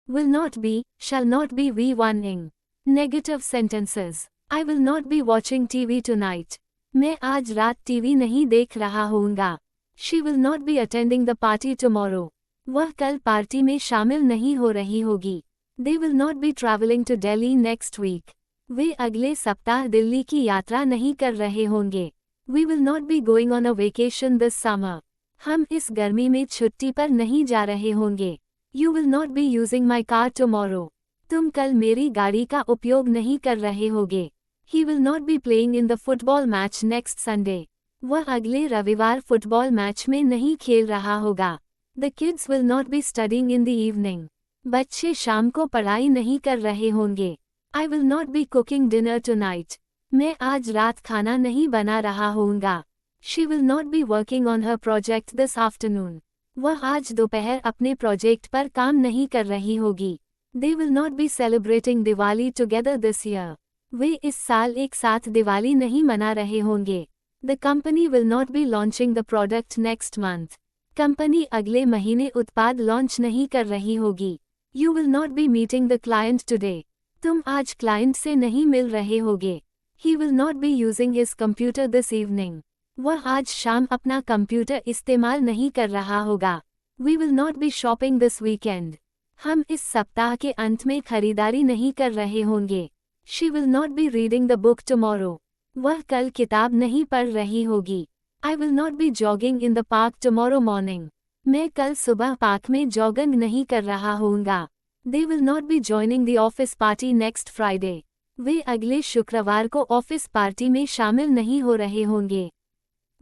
will not be, shall not be V1ing. Negative sentences. I will not be watching TV tonight. मैं आज रात TV नहीं देख रहा होऊंगा. She will not be attending the party tomorrow. वह कल पार्टी में शामिल नहीं हो रही होगी. They will not be traveling to Delhi next week. वे अगले सप्ताह दिल्ली की यात्रा नहीं कर रहे होंगे. We will not be going on a vacation this summer. हम इस गर्मी में छुट्टी पर नहीं जा रहे होंगे. You will not be using my car tomorrow. तुम कल मेरी गाड़ी का उपयोग नहीं कर रहे होगे. He will not be playing in the football match next Sunday. वह अगले रविवार फुटबॉल मैच में नहीं खेल रहा होगा. The kids will not be studying in the evening. बच्चे शाम को पढ़ाई नहीं कर रहे होंगे. I will not be cooking dinner tonight. मैं आज रात खाना नहीं बना रहा होऊंगा. She will not be working on her project this afternoon. वह आज दोपहर अपने प्रोजेक्ट पर काम नहीं कर रही होगी. They will not be celebrating Diwali together this year. वे इस साल एक साथ दिवाली नहीं मना रहे होंगे. The company will not be launching the product next month. Company अगले महीने उत्पाद लॉन्च नहीं कर रही होगी. You will not be meeting the client today. तुम आज क्लाइंट से नहीं मिल रहे होगे. He will not be using his computer this evening. वह आज शाम अपना कंप्यूटर इस्तेमाल नहीं कर रहा होगा. We will not be shopping this weekend. हम इस सप्ताह के अंत में खरीदारी नहीं कर रहे होंगे. She will not be reading the book tomorrow. वह कल किताब नहीं पढ़ रही होगी. I will not be jogging in the park tomorrow morning. मैं कल सुबह पार्क में जॉगिंग नहीं कर रहा होऊंगा. They will not be joining the office party next Friday. वे अगले शुक्रवार को ऑफिस पार्टी में शामिल नहीं हो रहे होंगे.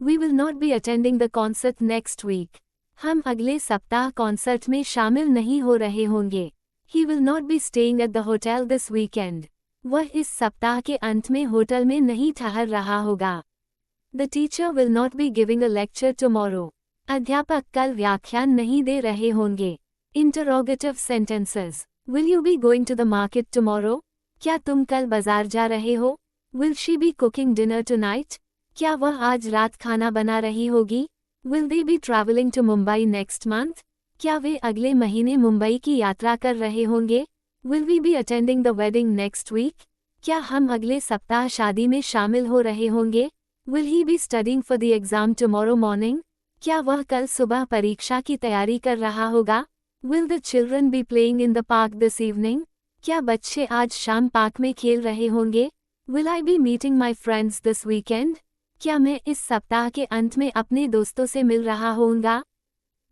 We will not be attending the concert next week. हम अगले सप्ताह कॉन्सर्ट में शामिल नहीं हो रहे होंगे. He will not be staying at the hotel this weekend. वह इस सप्ताह के अंत में होटल में नहीं ठहर रहा होगा. The teacher will not be giving a lecture tomorrow. अध्यापक कल व्याख्यान नहीं दे रहे होंगे. Interrogative sentences. Will you be going to the market tomorrow? क्या तुम कल बाजार जा रहे हो? Will she be cooking dinner tonight? क्या वह आज रात खाना बना रही होगी? Will they be traveling to Mumbai next month? क्या वे अगले महीने मुंबई की यात्रा कर रहे होंगे? Will we be attending the wedding next week? क्या हम अगले सप्ताह शादी में शामिल हो रहे होंगे? Will he be studying for the exam tomorrow morning? क्या वह कल सुबह परीक्षा की तैयारी कर रहा होगा? Will the children be playing in the park this evening? क्या बच्चे आज शाम पार्क में खेल रहे होंगे? Will I be meeting my friends this weekend? क्या मैं इस सप्ताह के अंत में अपने दोस्तों से मिल रहा होऊंगा?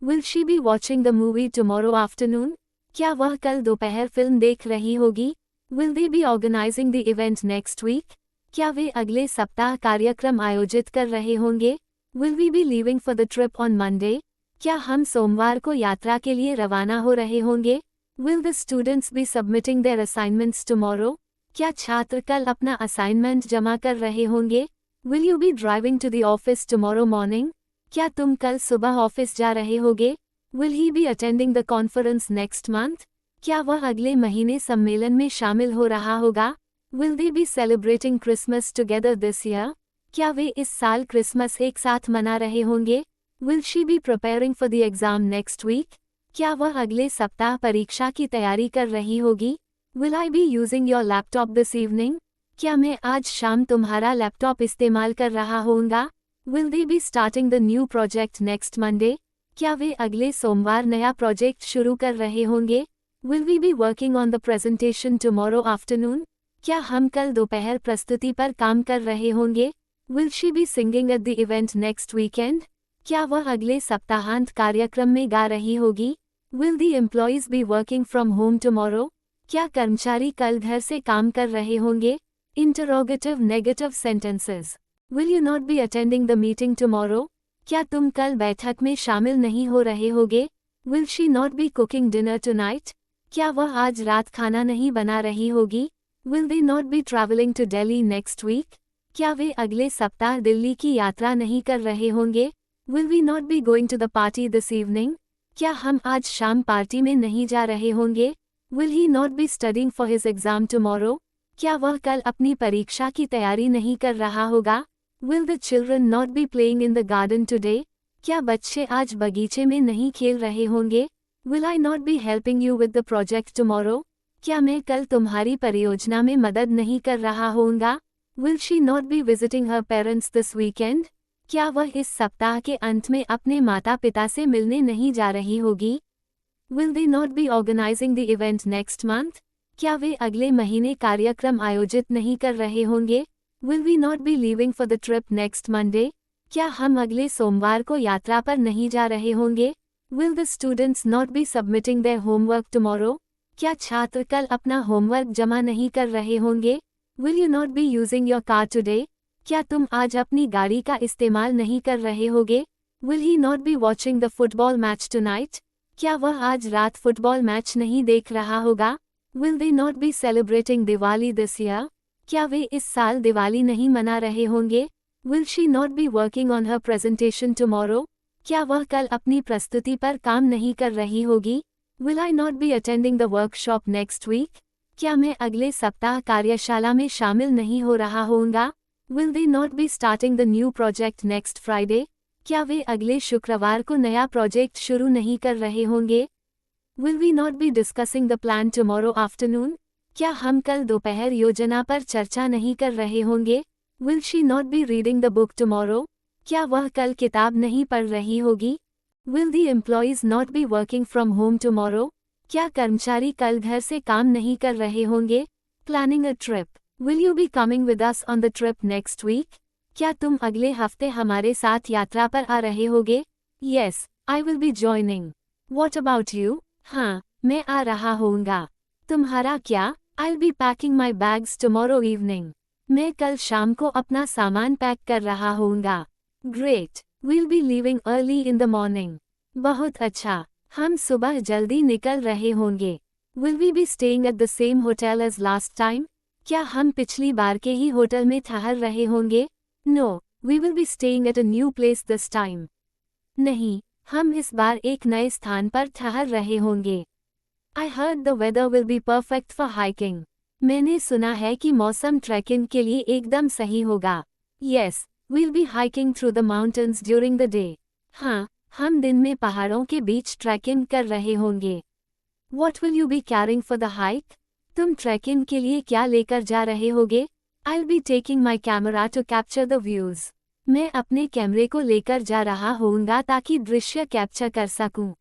Will she be watching the movie tomorrow afternoon? क्या वह कल दोपहर फिल्म देख रही होगी? Will they be organizing the event next week? क्या वे अगले सप्ताह कार्यक्रम आयोजित कर रहे होंगे? Will we be leaving for the trip on Monday? क्या हम सोमवार को यात्रा के लिए रवाना हो रहे होंगे? Will the students be submitting their assignments tomorrow? क्या छात्र कल अपना असाइनमेंट जमा कर रहे होंगे? Will you be driving to the office tomorrow morning? क्या तुम कल सुबह ऑफिस जा रहे होगे? Will he be attending the conference next month? क्या वह अगले महीने सम्मेलन में शामिल हो रहा होगा? Will they be celebrating Christmas together this year? क्या वे इस साल क्रिसमस एक साथ मना रहे होंगे? Will she be preparing for the exam next week? क्या वह अगले सप्ताह परीक्षा की तैयारी कर रही होगी? Will I be using your laptop this evening? क्या मैं आज शाम तुम्हारा लैपटॉप इस्तेमाल कर रहा होऊंगा? Will they be starting the new project next Monday? क्या वे अगले सोमवार नया प्रोजेक्ट शुरू कर रहे होंगे? Will we be working on the presentation tomorrow afternoon? क्या हम कल दोपहर प्रस्तुति पर काम कर रहे होंगे? Will she be singing at the event next weekend? क्या वह अगले सप्ताहांत कार्यक्रम में गा रही होगी? Will the employees be working from home tomorrow? क्या कर्मचारी कल घर से काम कर रहे होंगे? Interrogative negative sentences. Will you not be attending the meeting tomorrow? क्या तुम कल बैठक में शामिल नहीं हो रहे होगे? Will she not be cooking dinner tonight? क्या वह आज रात खाना नहीं बना रही होगी? Will they not be traveling to Delhi next week? क्या वे अगले सप्ताह दिल्ली की यात्रा नहीं कर रहे होंगे? Will we not be going to the party this evening? क्या हम आज शाम पार्टी में नहीं जा रहे होंगे? Will he not be studying for his exam tomorrow? क्या वह कल अपनी परीक्षा की तैयारी नहीं कर रहा होगा? Will the children not be playing in the garden today? क्या बच्चे आज बगीचे में नहीं खेल रहे होंगे? Will I not be helping you with the project tomorrow? क्या मैं कल तुम्हारी परियोजना में मदद नहीं कर रहा होऊंगा? Will she not be visiting her parents this weekend? क्या वह इस सप्ताह के अंत में अपने माता पिता से मिलने नहीं जा रही होगी? Will they not be organizing the event next month? क्या वे अगले महीने कार्यक्रम आयोजित नहीं कर रहे होंगे? Will we not be leaving for the trip next Monday? क्या हम अगले सोमवार को यात्रा पर नहीं जा रहे होंगे? Will the students not be submitting their homework tomorrow? क्या छात्र कल अपना होमवर्क जमा नहीं कर रहे होंगे? Will you not be using your car today? क्या तुम आज अपनी गाड़ी का इस्तेमाल नहीं कर रहे होगे? Will he not be watching the football match tonight? क्या वह आज रात फुटबॉल मैच नहीं देख रहा होगा? Will they not be celebrating Diwali this year? क्या वे इस साल दिवाली नहीं मना रहे होंगे? Will she not be working on her presentation tomorrow? क्या वह कल अपनी प्रस्तुति पर काम नहीं कर रही होगी? Will I not be attending the workshop next week? क्या मैं अगले सप्ताह कार्यशाला में शामिल नहीं हो रहा होऊंगा? Will they not be starting the new project next Friday? क्या वे अगले शुक्रवार को नया प्रोजेक्ट शुरू नहीं कर रहे होंगे? Will we not be discussing the plan tomorrow afternoon? क्या हम कल दोपहर योजना पर चर्चा नहीं कर रहे होंगे? Will she not be reading the book tomorrow? क्या वह कल किताब नहीं पढ़ रही होगी? Will the employees not be working from home tomorrow? क्या कर्मचारी कल घर से काम नहीं कर रहे होंगे? Planning a trip. Will you be coming with us on the trip next week? क्या तुम अगले हफ्ते हमारे साथ यात्रा पर आ रहे होगे? Yes, I will be joining. What about you? हाँ, मैं आ रहा होऊंगा। तुम्हारा क्या? I'll be packing my bags tomorrow evening. मैं कल शाम को अपना सामान पैक कर रहा होऊंगा। Great. We'll be leaving early in the morning. बहुत अच्छा, हम सुबह जल्दी निकल रहे होंगे। Will we be staying at the same hotel as last time? क्या हम पिछली बार के ही होटल में ठहर रहे होंगे? No, we will be staying at a new place this time. नहीं, हम इस बार एक नए स्थान पर ठहर रहे होंगे। I heard the weather will be perfect for hiking. मैंने सुना है कि मौसम ट्रैकिंग के लिए एकदम सही होगा। Yes, we'll be hiking through the mountains during the day. हाँ, हम दिन में पहाड़ों के बीच ट्रैकिंग कर रहे होंगे। What will you be carrying for the hike? तुम ट्रैकिंग के लिए क्या लेकर जा रहे होगे? I'll be taking my camera to capture the views. मैं अपने कैमरे को लेकर जा रहा होऊंगा ताकि दृश्य कैप्चर कर सकूं।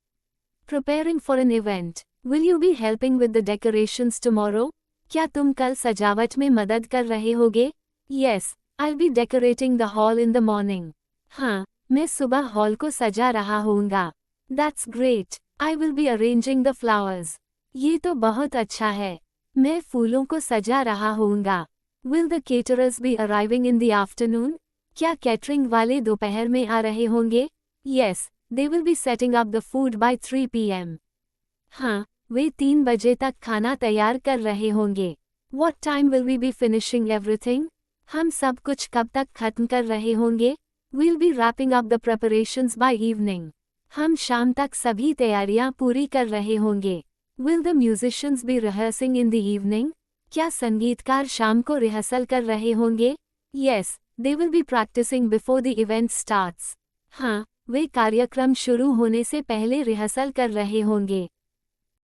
Preparing for an event. Will you be helping with the decorations tomorrow? क्या तुम कल सजावट में मदद कर रहे होगे? Yes, I'll be decorating the hall in the morning. हाँ, मैं सुबह हॉल को सजा रहा होऊंगा। That's great. I will be arranging the flowers. ये तो बहुत अच्छा है। मैं फूलों को सजा रहा होऊंगा। Will the caterers be arriving in the afternoon? क्या कैटरिंग वाले दोपहर में आ रहे होंगे? Yes, they will be setting up the food by 3 p.m. हाँ, वे 3 बजे तक खाना तैयार कर रहे होंगे। What time will we be finishing everything? हम सब कुछ कब तक खत्म कर रहे होंगे? We'll be wrapping up the preparations by evening. हम शाम तक सभी तैयारियां पूरी कर रहे होंगे। Will the musicians be rehearsing in the evening? क्या संगीतकार शाम को रिहर्सल कर रहे होंगे? Yes, they will be practicing before the event starts. हाँ, वे कार्यक्रम शुरू होने से पहले रिहर्सल कर रहे होंगे।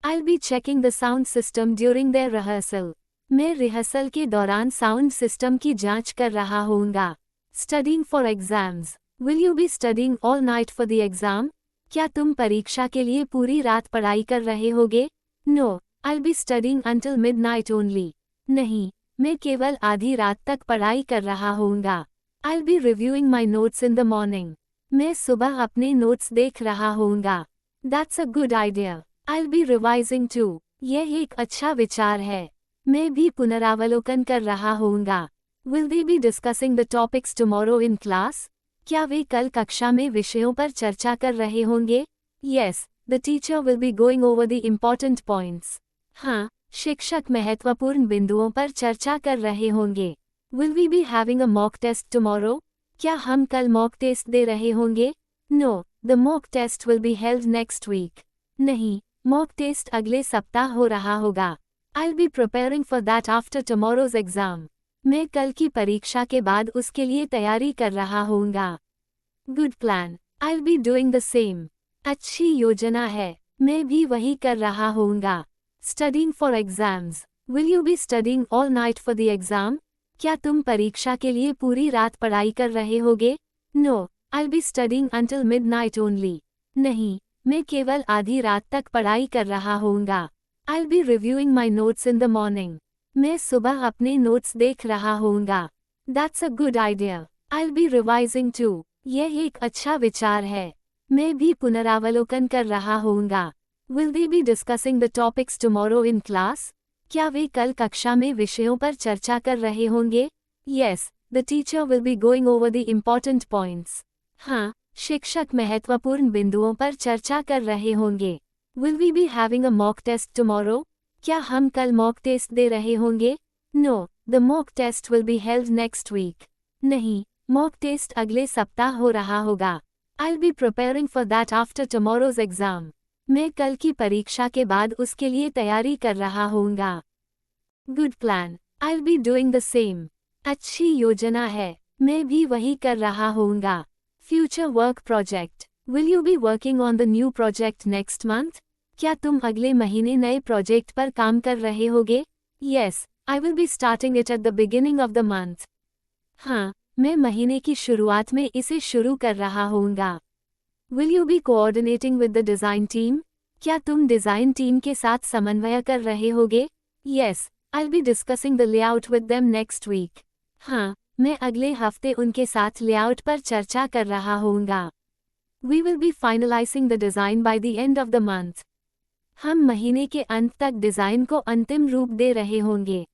I'll be checking the sound system during their rehearsal. मैं रिहर्सल के दौरान साउंड सिस्टम की जांच कर रहा होऊंगा। Studying for exams. Will you be studying all night for the exam? क्या तुम परीक्षा के लिए पूरी रात पढ़ाई कर रहे होगे? No, I'll be studying until midnight only. नहीं, मैं केवल आधी रात तक पढ़ाई कर रहा होऊंगा। I'll be reviewing my notes in the morning. मैं सुबह अपने नोट्स देख रहा होऊंगा। That's a good idea. I'll be revising too. यह एक अच्छा विचार है। मैं भी पुनरावलोकन कर रहा होऊंगा। Will they be discussing the topics tomorrow in class? क्या वे कल कक्षा में विषयों पर चर्चा कर रहे होंगे? Yes, the teacher will be going over the important points. हाँ, शिक्षक महत्वपूर्ण बिंदुओं पर चर्चा कर रहे होंगे। Will we be having a mock test tomorrow? क्या हम कल मॉक टेस्ट दे रहे होंगे? No, the mock test will be held next week. नहीं, मॉक टेस्ट अगले सप्ताह हो रहा होगा। I'll be preparing for that after tomorrow's exam. मैं कल की परीक्षा के बाद उसके लिए तैयारी कर रहा होऊंगा। Good plan. I'll be doing the same. अच्छी योजना है। मैं भी वही कर रहा होऊंगा। Studying for exams. Will you be studying all night for the exam? क्या तुम परीक्षा के लिए पूरी रात पढ़ाई कर रहे होगे? No, I'll be studying until midnight only. नहीं, मैं केवल आधी रात तक पढ़ाई कर रहा होऊंगा। I'll be reviewing my notes in the morning. मैं सुबह अपने नोट्स देख रहा होऊंगा। That's a good idea. I'll be revising too. यह एक अच्छा विचार है। मैं भी पुनरावलोकन कर रहा होऊंगा। Will they be discussing the topics tomorrow in class? क्या वे कल कक्षा में विषयों पर चर्चा कर रहे होंगे? Yes, the teacher will be going over the important points. हाँ, शिक्षक महत्वपूर्ण बिंदुओं पर चर्चा कर रहे होंगे। Will we be having a mock test tomorrow? क्या हम कल मॉक टेस्ट दे रहे होंगे? No, the mock test will be held next week. नहीं, मॉक टेस्ट अगले सप्ताह हो रहा होगा। I'll be preparing for that after tomorrow's exam. मैं कल की परीक्षा के बाद उसके लिए तैयारी कर रहा होऊंगा। Good plan. I'll be doing the same. अच्छी योजना है, मैं भी वही कर रहा होऊंगा। Future work project. Will you be working on the new project next month? क्या तुम अगले महीने नए प्रोजेक्ट पर काम कर रहे होगे? Yes, I will be starting it at the beginning of the month. हाँ, मैं महीने की शुरुआत में इसे शुरू कर रहा होऊंगा। Will you be coordinating with the design team? क्या तुम डिज़ाइन टीम के साथ समन्वय कर रहे होगे? Yes, I'll be discussing the layout with them next week. हाँ, मैं अगले हफ्ते उनके साथ लेआउट पर चर्चा कर रहा होऊंगा। We will be finalizing the design by the end of the month. हम महीने के अंत तक डिज़ाइन को अंतिम रूप दे रहे होंगे।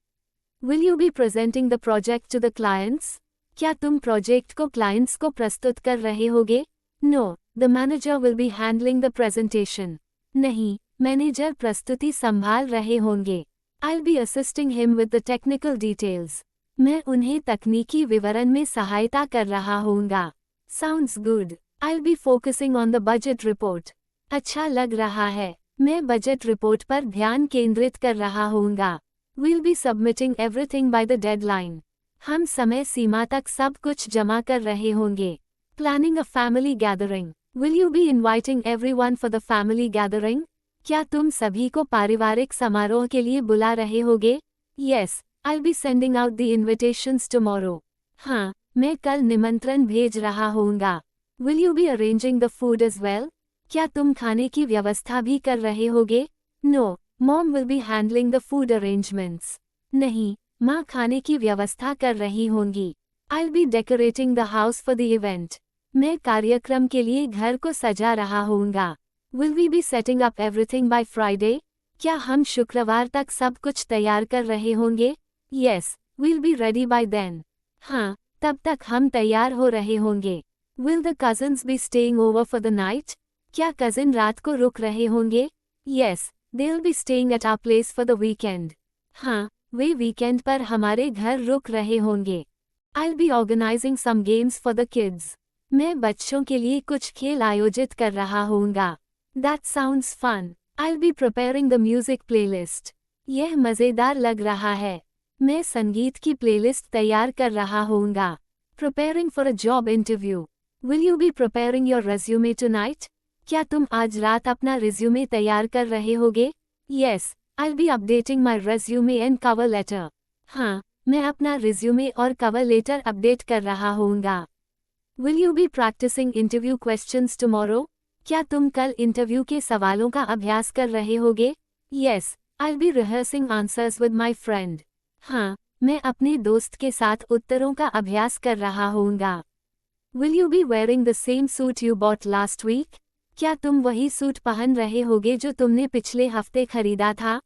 Will you be presenting the project to the clients? क्या तुम प्रोजेक्ट को क्लाइंट्स को प्रस्तुत कर रहे होगे? No, the manager will be handling the presentation. नहीं, मैनेजर प्रस्तुति संभाल रहे होंगे। I'll be assisting him with the technical details. मैं उन्हें तकनीकी विवरण में सहायता कर रहा होऊंगा। Sounds good. I'll be focusing on the budget report. अच्छा लग रहा है, मैं बजट रिपोर्ट पर ध्यान केंद्रित कर रहा होऊंगा। We'll be submitting everything by the deadline. हम समय सीमा तक सब कुछ जमा कर रहे होंगे। Planning a family gathering. Will you be inviting everyone for the family gathering? क्या तुम सभी को पारिवारिक समारोह के लिए बुला रहे होगे? Yes, I'll be sending out the invitations tomorrow. हाँ, मैं कल निमंत्रण भेज रहा होऊंगा। Will you be arranging the food as well? क्या तुम खाने की व्यवस्था भी कर रहे होगे? No, Mom will be handling the food arrangements. नहीं, माँ खाने की व्यवस्था कर रही होंगी। I'll be decorating the house for the event. मैं कार्यक्रम के लिए घर को सजा रहा होऊंगा। Will we be setting up everything by Friday? क्या हम शुक्रवार तक सब कुछ तैयार कर रहे होंगे? Yes, we'll be ready by then. हाँ, तब तक हम तैयार हो रहे होंगे। Will the cousins be staying over for the night? क्या कजिन रात को रुक रहे होंगे? Yes, they'll be staying at our place for the weekend. हाँ, वे वीकेंड पर हमारे घर रुक रहे होंगे। I'll be organizing some games for the kids. मैं बच्चों के लिए कुछ खेल आयोजित कर रहा होऊंगा। That sounds fun. I'll be preparing the music playlist. यह मज़ेदार लग रहा है। मैं संगीत की प्लेलिस्ट तैयार कर रहा होऊंगा। Preparing for a job interview. Will you be preparing your resume tonight? क्या तुम आज रात अपना रिज्यूमे तैयार कर रहे होगे? Yes, I'll be updating my resume and cover letter. हाँ, मैं अपना रिज्यूमे और कवर लेटर अपडेट कर रहा होऊंगा। Will you be practicing interview questions tomorrow? क्या तुम कल इंटरव्यू के सवालों का अभ्यास कर रहे होगे? Yes, I'll be rehearsing answers with my friend. हाँ, मैं अपने दोस्त के साथ उत्तरों का अभ्यास कर रहा होऊंगा। Will you be wearing the same suit you bought last week? क्या तुम वही सूट पहन रहे होगे जो तुमने पिछले हफ्ते खरीदा था?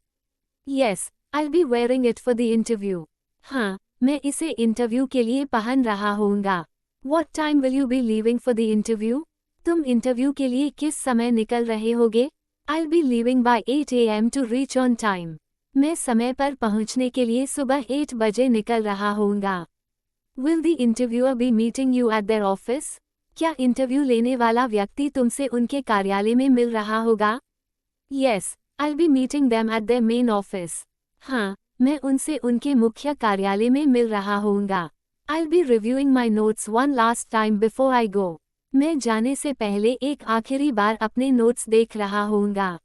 Yes, I'll be wearing it for the interview. हाँ, मैं इसे इंटरव्यू के लिए पहन रहा होऊंगा। What time will you be leaving for the interview? तुम इंटरव्यू के लिए किस समय निकल रहे होगे? I'll be leaving by 8 a.m. to reach on time. मैं समय पर पहुंचने के लिए सुबह 8 बजे निकल रहा होऊंगा। Will the interviewer be meeting you at their office? क्या इंटरव्यू लेने वाला व्यक्ति तुमसे उनके कार्यालय में मिल रहा होगा? Yes, I'll be meeting them at their main office. हाँ, मैं उनसे उनके मुख्य कार्यालय में मिल रहा होऊंगा। I'll be reviewing my notes one last time before I go. मैं जाने से पहले एक आखिरी बार अपने नोट्स देख रहा होऊंगा।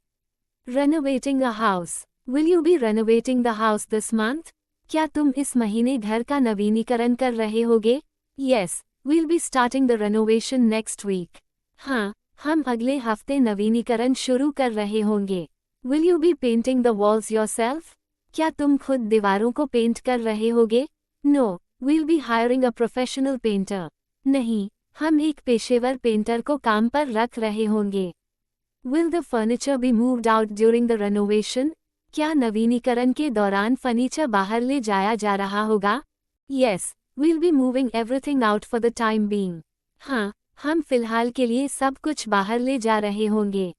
Renovating a house. Will you be renovating the house this month? क्या तुम इस महीने घर का नवीनीकरण कर रहे होगे? Yes, we'll be starting the renovation next week. हाँ, हम अगले हफ्ते नवीनीकरण शुरू कर रहे होंगे. Will you be painting the walls yourself? क्या तुम खुद दीवारों को पेंट कर रहे होगे? No, we'll be hiring a professional painter. नहीं, हम एक पेशेवर पेंटर को काम पर रख रहे होंगे. Will the furniture be moved out during the renovation? क्या नवीनीकरण के दौरान फर्नीचर बाहर ले जाया जा रहा होगा? Yes, we'll be moving everything out for the time being. हाँ, हम फिलहाल के लिए सब कुछ बाहर ले जा रहे होंगे.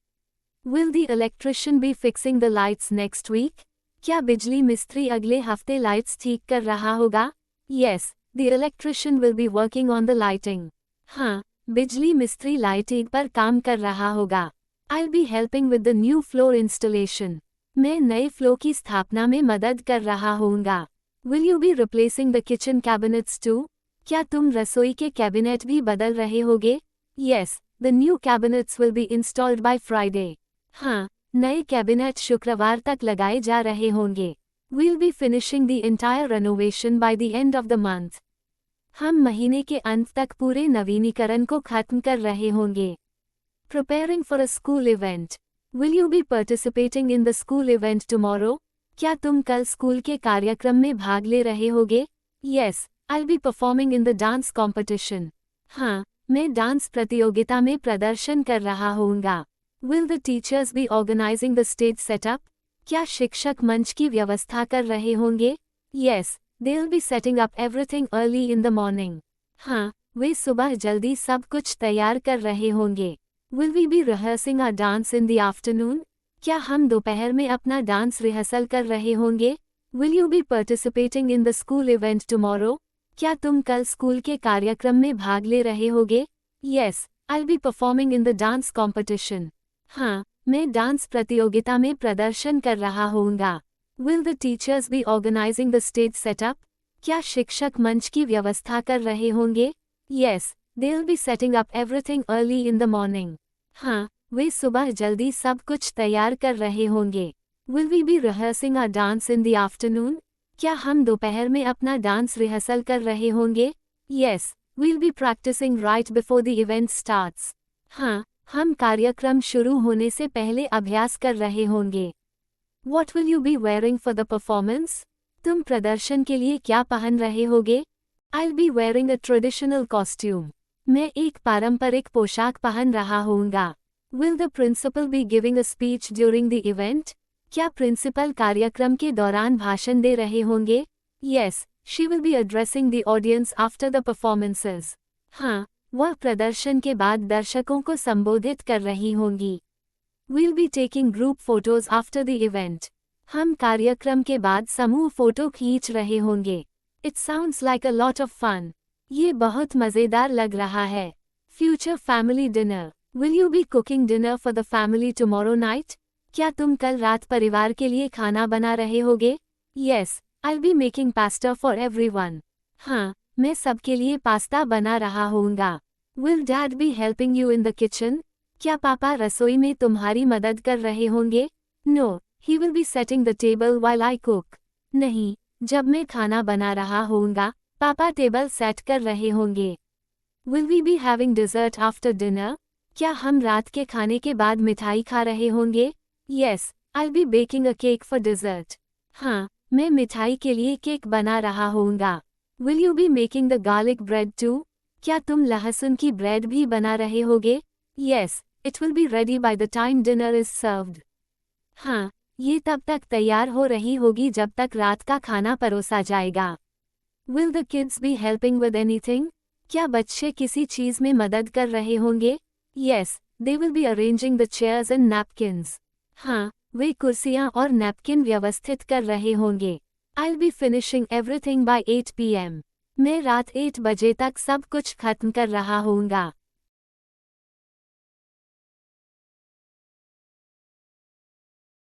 Will the electrician be fixing the lights next week? क्या बिजली मिस्त्री अगले हफ्ते लाइट्स ठीक कर रहा होगा? Yes, the electrician will be working on the lighting. हाँ, बिजली मिस्त्री लाइटिंग पर काम कर रहा होगा. I'll be helping with the new floor installation. मैं नए फ्लो की स्थापना में मदद कर रहा होऊंगा. Will you be replacing the kitchen cabinets too? क्या तुम रसोई के कैबिनेट भी बदल रहे होगे? Yes, the new cabinets will be installed by Friday. हाँ, नए कैबिनेट शुक्रवार तक लगाए जा रहे होंगे. We'll be finishing the entire renovation by the end of the month. हम महीने के अंत तक पूरे नवीनीकरण को खत्म कर रहे होंगे. Preparing for a school event. Will you be participating in the school event tomorrow? क्या तुम कल स्कूल के कार्यक्रम में भाग ले रहे होगे? Yes, I'll be performing in the dance competition. हाँ, मैं डांस प्रतियोगिता में प्रदर्शन कर रहा होऊंगा. Will the teachers be organizing the stage setup? क्या शिक्षक मंच की व्यवस्था कर रहे होंगे? Yes, they'll be setting up everything early in the morning. हाँ, वे सुबह जल्दी सब कुछ तैयार कर रहे होंगे. Will we be rehearsing our dance in the afternoon? क्या हम दोपहर में अपना डांस रिहर्सल कर रहे होंगे? Will you be participating in the school event tomorrow? क्या तुम कल स्कूल के कार्यक्रम में भाग ले रहे होगे? Yes, I'll be performing in the dance competition. हाँ, मैं डांस प्रतियोगिता में प्रदर्शन कर रहा होऊंगा. Will the teachers be organizing the stage setup? क्या शिक्षक मंच की व्यवस्था कर रहे होंगे? Yes, they'll be setting up everything early in the morning. हाँ, वे सुबह जल्दी सब कुछ तैयार कर रहे होंगे. Will we be rehearsing our dance in the afternoon? क्या हम दोपहर में अपना डांस रिहर्सल कर रहे होंगे? Yes, we'll be practicing right before the event starts. हाँ, हम कार्यक्रम शुरू होने से पहले अभ्यास कर रहे होंगे. What will you be wearing for the performance? तुम प्रदर्शन के लिए क्या पहन रहे होगे? I'll be wearing a traditional costume. मैं एक पारंपरिक पोशाक पहन रहा होऊंगा. Will the principal be giving a speech during the event? क्या प्रिंसिपल कार्यक्रम के दौरान भाषण दे रहे होंगे? Yes, she will be addressing the audience after the performances. हाँ, वह प्रदर्शन के बाद दर्शकों को संबोधित कर रही होंगी. We'll be taking group photos after the event. हम कार्यक्रम के बाद समूह फोटो खींच रहे होंगे. It sounds like a lot of fun. ये बहुत मज़ेदार लग रहा है. Future family dinner. Will you be cooking dinner for the family tomorrow night? क्या तुम कल रात परिवार के लिए खाना बना रहे होगे? Yes, I'll be making pasta for everyone. हाँ, मैं सबके लिए पास्ता बना रहा होऊंगा. Will dad be helping you in the kitchen? क्या पापा रसोई में तुम्हारी मदद कर रहे होंगे? No, he will be setting the table while I cook. नहीं, जब मैं खाना बना रहा होऊंगा, पापा टेबल सेट कर रहे होंगे. Will we be having dessert after dinner? क्या हम रात के खाने के बाद मिठाई खा रहे होंगे? Yes, I'll be baking a cake for dessert. हाँ, मैं मिठाई के लिए केक बना रहा होऊंगा. Will you be making the garlic bread too? क्या तुम लहसुन की ब्रेड भी बना रहे होगे? Yes, it will be ready by the time dinner is served. हाँ, ये तब तक तैयार हो रही होगी जब तक रात का खाना परोसा जाएगा. Will the kids be helping with anything? क्या बच्चे किसी चीज़ में मदद कर रहे होंगे? Yes, they will be arranging the chairs and napkins. हाँ, वे कुर्सियाँ और नैपकिन व्यवस्थित कर रहे होंगे. I'll be finishing everything by 8 p.m. मैं रात 8 बजे तक सब कुछ खत्म कर रहा होऊंगा.